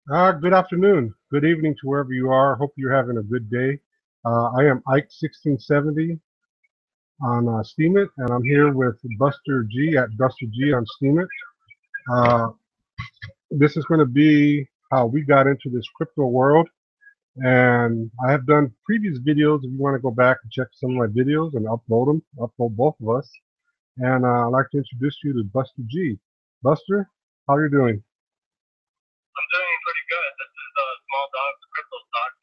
Good afternoon, good evening to wherever you are. Hope you're having a good day. I am Ike 1670 on Steemit, and I'm here with Buster G at Buster G on Steemit. Uh, this is going to be how we got into this crypto world, and I have done previous videos. If you want to go back and check some of my videos and upload them, upload both of us. And I'd like to introduce you to Buster G. Buster, how are you doing? I'm doing pretty good. This is Small Dogs Crypto Stock,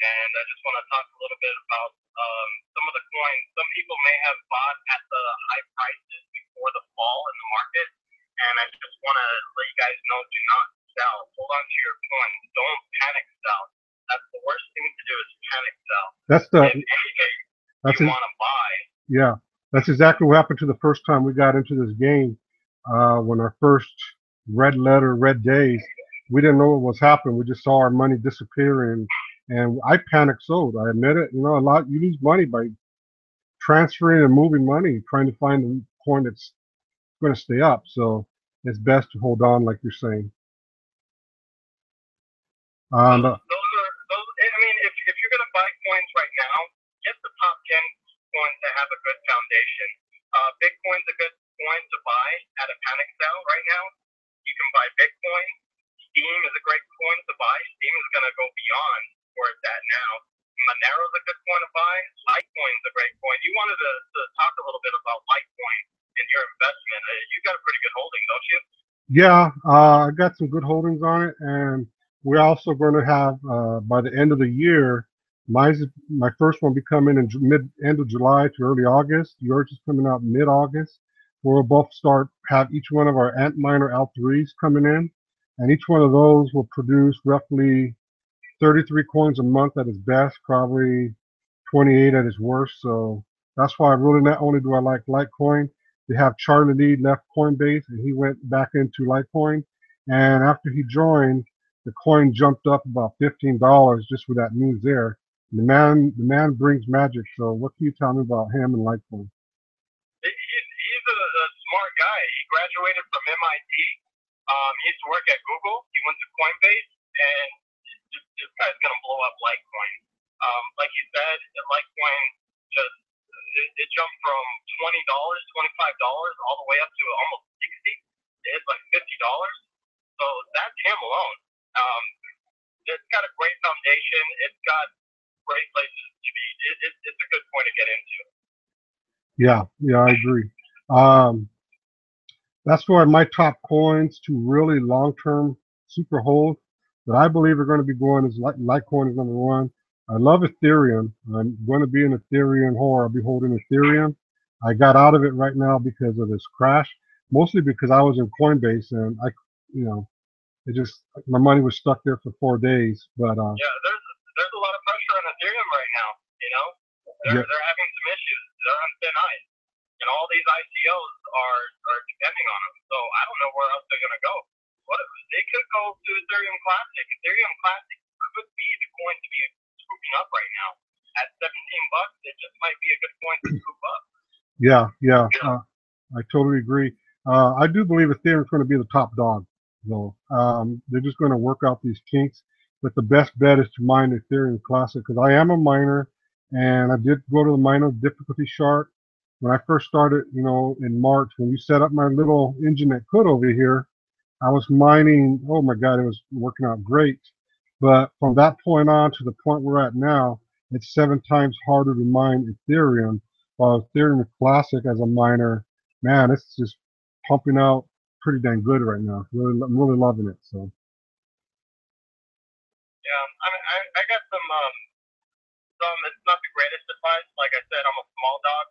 and I just want to talk a little bit about some of the coins. Some people may have bought at the high prices before the fall in the market, and I just want to let you guys know: do not sell. Hold on to your coins. Don't panic sell. That's the worst thing to do is panic sell. That's If the anything, you that's want to buy. Yeah, that's exactly what happened to the first time we got into this game. When our first red letter, red days, we didn't know what was happening. We just saw our money disappearing, and I panicked sold. I admit it. You know, a lot you lose money by transferring and moving money, trying to find the coin that's going to stay up. So it's best to hold on, like you're saying. Those, The, those are those. I mean, if you're gonna buy coins right now, get the top 10 coins that have a good foundation. Bitcoin's a good coin to buy at a panic sell right now. You can buy Bitcoin. Steam is a great coin to buy. Steam is gonna go beyond where it's at now. Monero's a good coin to buy. Litecoin's a great coin. You wanted to talk a little bit about Litecoin and your investment. You got a pretty good holding, don't you? yeah, I got some good holdings on it, and we're also going to have by the end of the year. My first one will be coming in mid end of July to early August. Yours is coming out mid August. We'll both start have each one of our Antminer L3s coming in, and each one of those will produce roughly 33 coins a month at its best, probably 28 at its worst. So that's why really not only do I like Litecoin, they have Charlie Lee left Coinbase and he went back into Litecoin. And after he joined, the coin jumped up about $15 just with that news there. The man brings magic. So what can you tell me about him and Litecoin? He's a smart guy. He graduated from MIT. He used to work at Google. He went to Coinbase, and this guy's gonna blow up Litecoin. Like you said, Litecoin just it jumped from $20, $25, all the way up to almost 60. It's like $50. So that's him alone. Um, it's got a great foundation. It's got great places to be. It's a good point to get into. Yeah, yeah, I agree. Um, that's where my top coins to really long-term super hold that I believe are going to be going is Litecoin is number one. I love Ethereum. I'm going to be an Ethereum whore. I'll be holding Ethereum. I got out of it right now because of this crash, mostly because I was in Coinbase and you know, it just my money was stuck there for 4 days. But Yeah, there's a lot of pressure on Ethereum right now. You know, yeah, they're having some issues. They're on thin ice, and all these ICOs are depending on them. So I don't know where else they're gonna go. What they could go to Ethereum Classic. Ethereum Classic could be the coin to be scooping up right now. At $17, it just might be a good coin to scoop up. yeah, yeah. Yeah. I totally agree. I do believe Ethereum is going to be the top dog, though. They're just going to work out these kinks. But the best bet is to mine Ethereum Classic because I am a miner, and I did go to the miner difficulty chart when I first started. You know, in March when you set up my little engine that could over here, I was mining. Oh my God, it was working out great. But from that point on to the point we're at now, it's 7 times harder to mine Ethereum. While Ethereum Classic as a miner, man, it's just pumping out pretty dang good right now. Really, I'm really loving it. So Yeah, I mean, I got some. It's not the greatest advice. Like I said, I'm a small dog.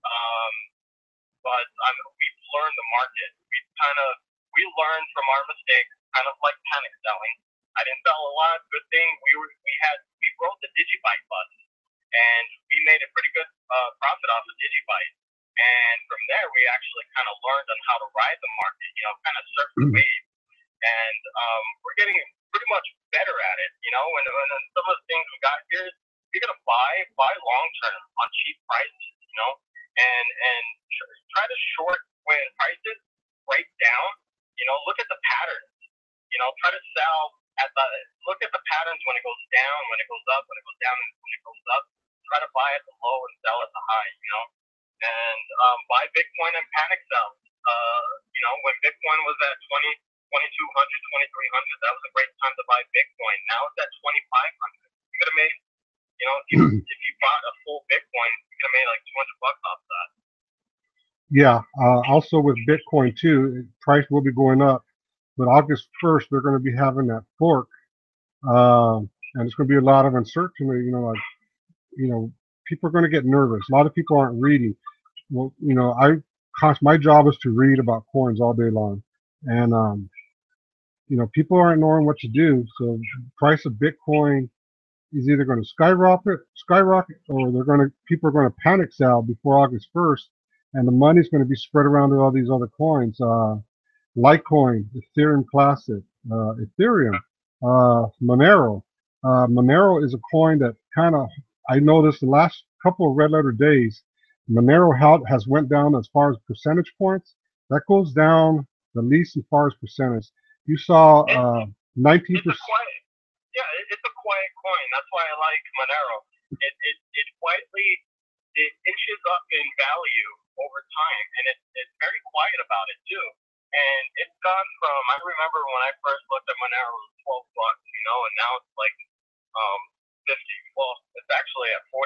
Um, but we've learned the market. We learned from our mistakes, kind of like panic selling. I didn't sell a lot. Good thing we broke the Digibyte bust, and we made a pretty good profit off of Digibyte. And from there, we actually kind of learned on how to ride the market. You know, kind of surf the wave, and we're getting pretty much better at it. You know, and some of the things we got here is you're gonna buy long term on cheap prices. You know, and try to short when prices break down. You know, look at the patterns. You know, try to sell at the look at the patterns when it goes down, when it goes up, when it goes down, and when it goes up. Try to buy at the low and sell at the high, and buy Bitcoin and panic sell. When Bitcoin was at 2,200, 2,300, that was a great time to buy Bitcoin. Now it's at 2,500. You could have made, if you bought a full Bitcoin, you could have made like $200 off that. Yeah. Also with Bitcoin too, price will be going up, but August 1st they're going to be having that fork, and it's going to be a lot of uncertainty. People are going to get nervous. A lot of people aren't reading. Well, my job is to read about coins all day long, and people aren't knowing what to do. So the price of Bitcoin is either going to skyrocket, or people are going to panic sell before August 1st, and the money's going to be spread around to all these other coins, Litecoin, Ethereum Classic, Ethereum, Monero. Monero is a coin that I noticed the last couple of red letter days, Monero has went down as far as percentage points. That goes down the least as far as percentage. You saw 19%. It's a quiet coin. That's why I like Monero. It quietly inches up in value over time, and it's very quiet about it too. And it's gone from, I remember when I first looked at Monero, it was $12, and now it's like 50. Well, it's actually at $40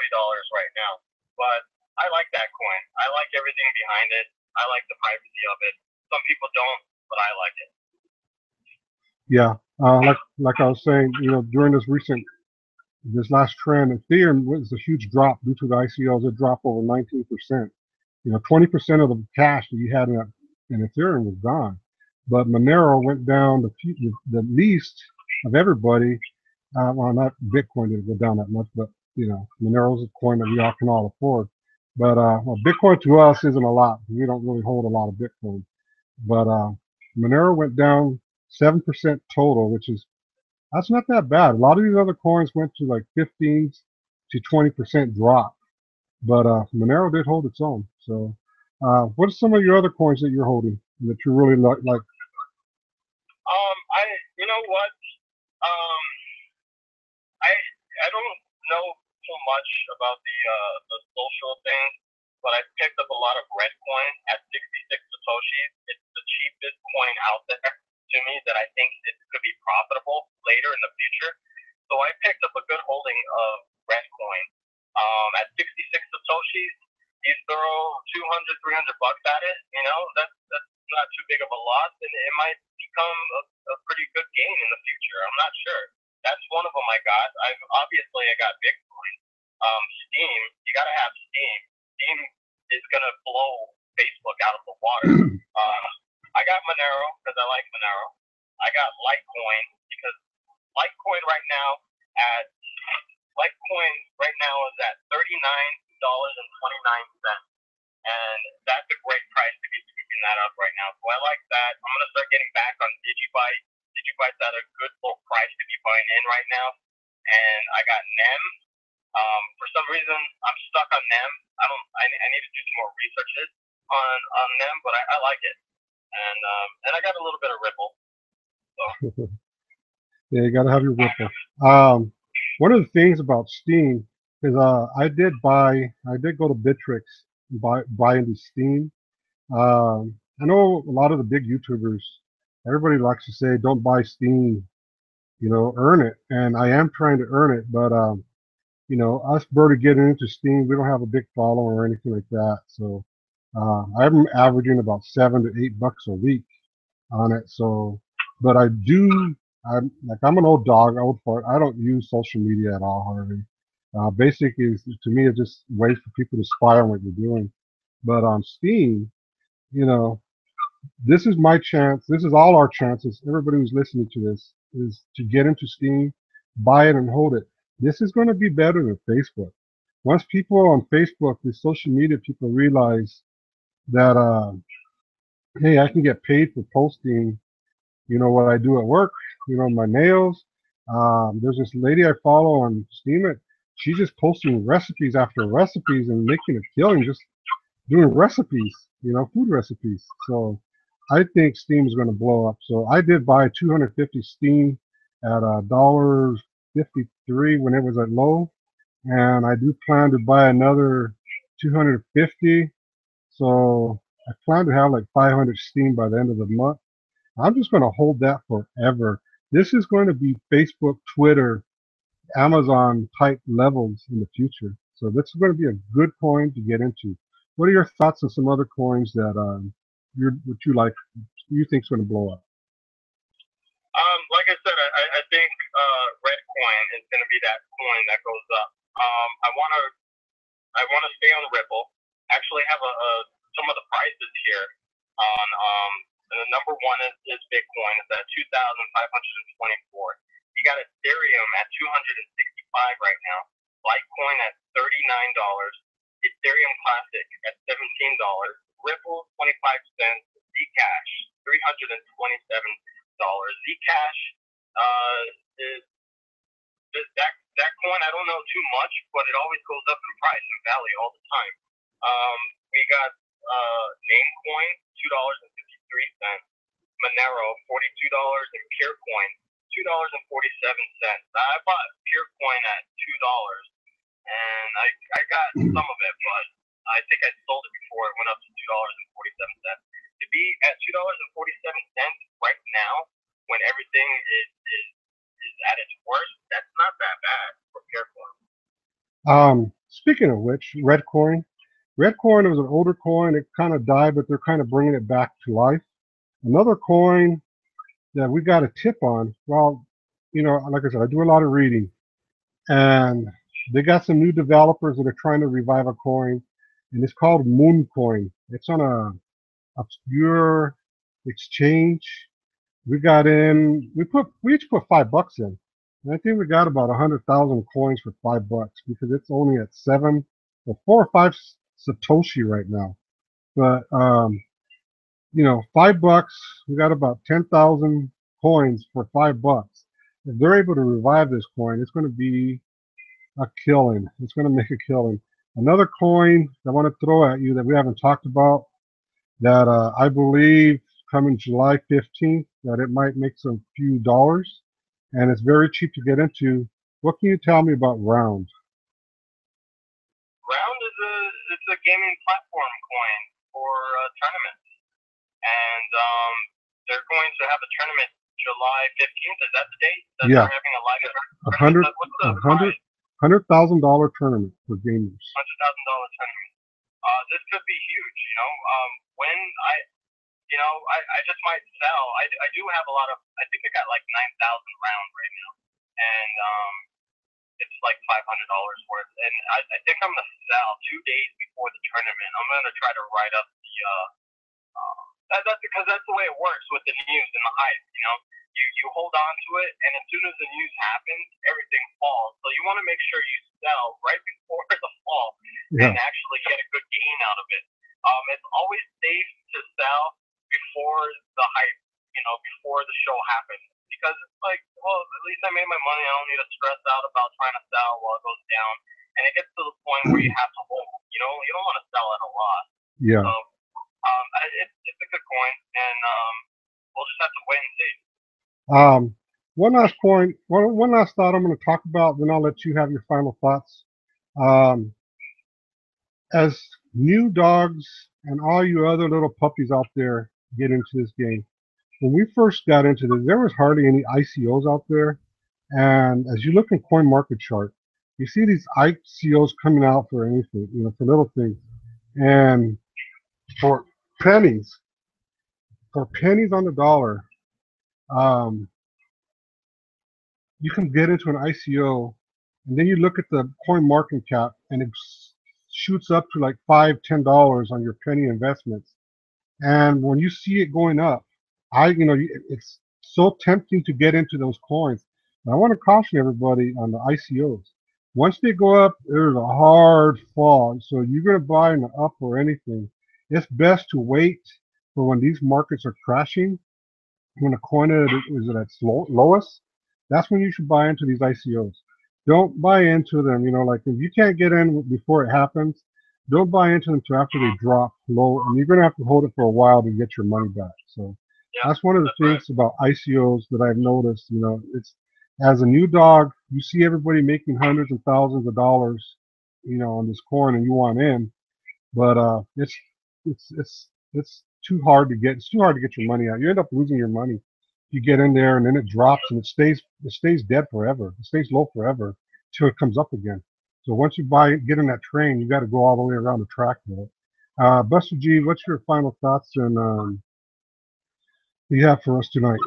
right now. But I like that coin. I like everything behind it. I like the privacy of it. Some people don't, but I like it. Yeah, like I was saying, during this last trend, Ethereum was a huge drop due to the ICOs. It dropped over 19%. 20% of the cash that you had in Ethereum was gone. But Monero went down the least of everybody. Well, not Bitcoin didn't go down that much, but Monero is a coin that we all can all afford. But Bitcoin to us isn't a lot. We don't really hold a lot of Bitcoin. But Monero went down 7% total, that's not that bad. A lot of these other coins went to like 15 to 20% drop, but Monero did hold its own. So, what are some of your other coins that you're holding that you really like? You know what? I don't know too much about the social thing, but I picked up a lot of red coin at 66 Satoshis. It's the cheapest coin out there to me that I think it could be profitable later in the future. So I picked up a good holding of red coin. At 66 Satoshis, you throw 200, $300 at it, that's not too big of a loss, and it might become a pretty good gain in the future. I'm not sure. That's one of them I got. I got Bitcoin. Steam, you gotta have Steam. Steam is gonna blow Facebook out of the water. I got Monero because I like Monero. I got Litecoin because Litecoin right now is at $39.29, and that's a great price to be scooping that up right now. So I like that. I'm gonna start getting back on DigiByte. DigiByte's at a good low price to be buying in right now. And I got NEM. For some reason, I'm stuck on NEM. I need to do some more researches on NEM, but I like it. And I got a little bit of Ripple. So. Yeah, you got to have your Ripple. One of the things about Steem is I did go to Bittrex and buy into Steem. I know a lot of the big YouTubers, everybody likes to say, don't buy Steem, earn it. And I am trying to earn it, but us Birdie getting into Steem, we don't have a big following or anything like that. So I'm averaging about $7 to $8 a week on it. So, but I'm an old dog, old fart. I don't use social media at all, Harvey. Basically, to me, it's just ways for people to spy on what you're doing. But on Steem, this is my chance. This is all our chances. Everybody who's listening to this is to get into Steem, buy it, and hold it. This is going to be better than Facebook. Once people on Facebook, the social media people realize that, hey, I can get paid for posting, what I do at work, my nails. There's this lady I follow on Steemit. She's just posting recipes after recipes and making a killing just doing recipes, food recipes. So I think Steem is going to blow up. So I did buy 250 Steem at $1.53 when it was at low, and I do plan to buy another 250. So I plan to have like 500 Steam by the end of the month. I'm just going to hold that forever. This is going to be Facebook, Twitter, Amazon type levels in the future. So this is going to be a good coin to get into. What are your thoughts on some other coins that you think is going to blow up? Like I said, I think Redcoin is going to be that coin that goes up. I wanna stay on Ripple. Actually, have some of the prices here on and the number one is Bitcoin. It's at 2,524. You got Ethereum at 265 right now. Litecoin at $39. Ethereum Classic at $17. Ripple 25 cents. Zcash $327. Zcash is that coin. I don't know too much, but it always goes up in price and value all the time. We got Namecoin $2.53. Monero $42, and Purecoin $2.47. I bought Purecoin at $2, and I got some of it, but I think I sold it before it went up to $2.47. To be at $2.47 right now, when everything is at its worst, that's not that bad for Purecoin. Speaking of which, Redcoin. Redcoin was an older coin. It kind of died, but they're kind of bringing it back to life. Another coin that we got a tip on. Well, like I said, I do a lot of reading, and they got some new developers that are trying to revive a coin, and it's called Mooncoin. It's on a obscure exchange. We each put $5 in. And I think we got about 100,000 coins for $5 because it's only at 4 or 5 Satoshi right now. But $5, we got about 10,000 coins for $5. If they're able to revive this coin, it's going to be a killing. It's going to make a killing. Another coin I want to throw at you that we haven't talked about, that I believe coming July 15th, that it might make some few dollars, and it's very cheap to get into. What can you tell me about Round? Round it's a gaming platform coin for tournaments, and they're going to have a tournament July 15th. Is that the date? That Yeah. They're having a live tournament. $100,000 tournament for gamers. $100,000 tournament. This could be huge. When I just might sell. I do have a lot of. I think I got like 9,000 round right now, and it's like $500 worth. And I think I'm gonna sell 2 days before the tournament. I'm gonna try to write up the. That's because that's the way it works with the news and the hype. You hold on to it, and as soon as the news happens, everything falls. So you want to make sure you sell right before the fall and actually get a good gain out of it. It's always safe to sell before the hype, before the show happens, because it's like, well, at least I made my money. I don't need to stress out about trying to sell while it goes down. And it gets to the point where you have to hold. You don't want to sell at a loss. Yeah. So, it's a good coin, and we'll just have to wait and see. One last point, one last thought I'm going to talk about, then I'll let you have your final thoughts. As new dogs and all you other little puppies out there get into this game, when we first got into this, there was hardly any ICOs out there. And as you look in CoinMarketChart, you see these ICOs coming out for anything, for little things. And for pennies on the dollar, you can get into an ICO, and then you look at the coin market cap, and it shoots up to like $5, $10 on your penny investments. And when you see it going up, it's so tempting to get into those coins. And I want to caution everybody on the ICOs. Once they go up, there's a hard fall. So you're going to buy in the up or anything, it's best to wait for when these markets are crashing, when a coin is at its lowest. That's when you should buy into these ICOs. Don't buy into them, like if you can't get in before it happens, don't buy into them until after they drop low, and you're going to have to hold it for a while to get your money back. So that's one of the things about ICOs that I've noticed. as a new dog, you see everybody making hundreds and thousands of dollars, you know, on this coin, and you want in, but it's too hard to get. It's too hard to get your money out. You end up losing your money. You get in there, and then it drops, and it stays dead forever. It stays low forever till it comes up again. So once you get in that train, you got to go all the way around the track with it. Buster G, what's your final thoughts and you have for us tonight?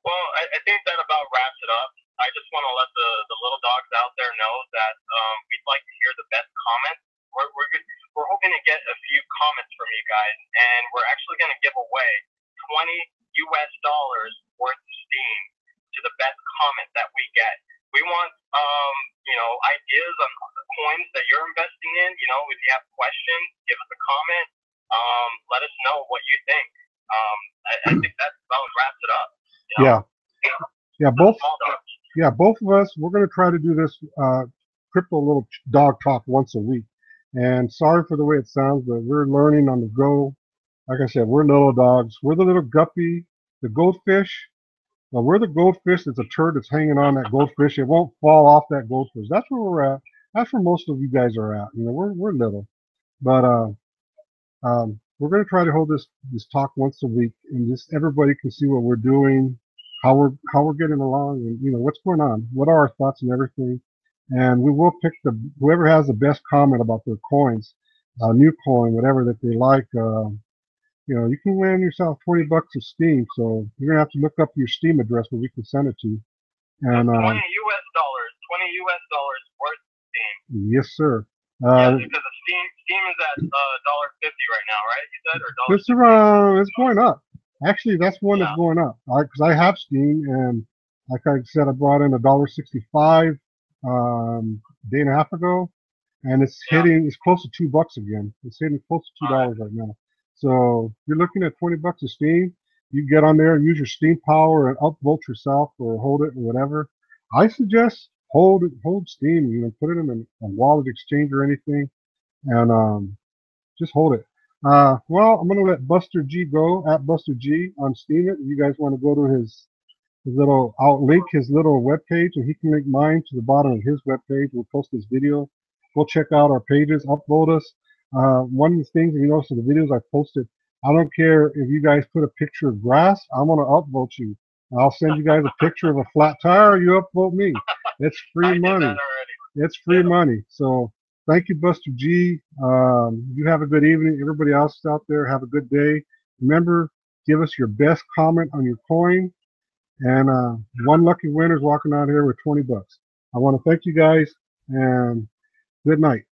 Well, I think that about wraps it up. I just want to let the little dogs out there know that we'd like to hear the best comments. We're hoping to get a few comments from you guys, and we're actually going to give away $20 worth of Steam to the best comment that we get. We want ideas on the coins that you're investing in. You know, if you have questions, give us a comment. Let us know what you think. I think that about wraps it up. You know? Both of us, we're going to try to do this crypto little dog talk once a week. And sorry for the way it sounds, but we're learning on the go. Like I said, we're little dogs. We're the little guppy, the goldfish. Well, we're the goldfish that's a turd that's hanging on that goldfish. It won't fall off that goldfish. That's where we're at. That's where most of you guys are at. You know, we're little, but we're going to try to hold this talk once a week, and just everybody can see what we're doing, how we're getting along, and you know what's going on, what are our thoughts and everything. And we will pick whoever has the best comment about their coins, new coin, whatever that they like. You know, you can win yourself $20 of Steam. So you're gonna have to look up your Steam address where we can send it to you. And $20 worth of Steam. Yes, sir. Yes, because the Steam is at $1.50 right now, right? You said, or it's going up. Actually, that's one that's going up. Because I have Steam, and like I said, I brought in $1.65 day and a half ago, and it's hitting. It's close to $2 again. It's hitting close to $2 right now. So you're looking at $20 of Steam. You get on there and use your Steam power and upvote yourself or hold it or whatever. I suggest hold Steam. You know, put it in a wallet exchange or anything, and just hold it. Well, I'm gonna let Buster G go at Buster G on Steam it. If you guys want to go to his little, I'll link his little webpage, and he can link mine to the bottom of his webpage. We'll post this video. Go check out our pages, upvote us. One of the things, you notice in the videos I posted, I don't care if you guys put a picture of grass, I'm going to upvote you. I'll send you guys a picture of a flat tire, you upvote me. It's free money. It's free money. So thank you, Buster G. You have a good evening. Everybody else out there, have a good day. Remember, give us your best comment on your coin. And one lucky winner is walking out here with $20. I want to thank you guys, and good night.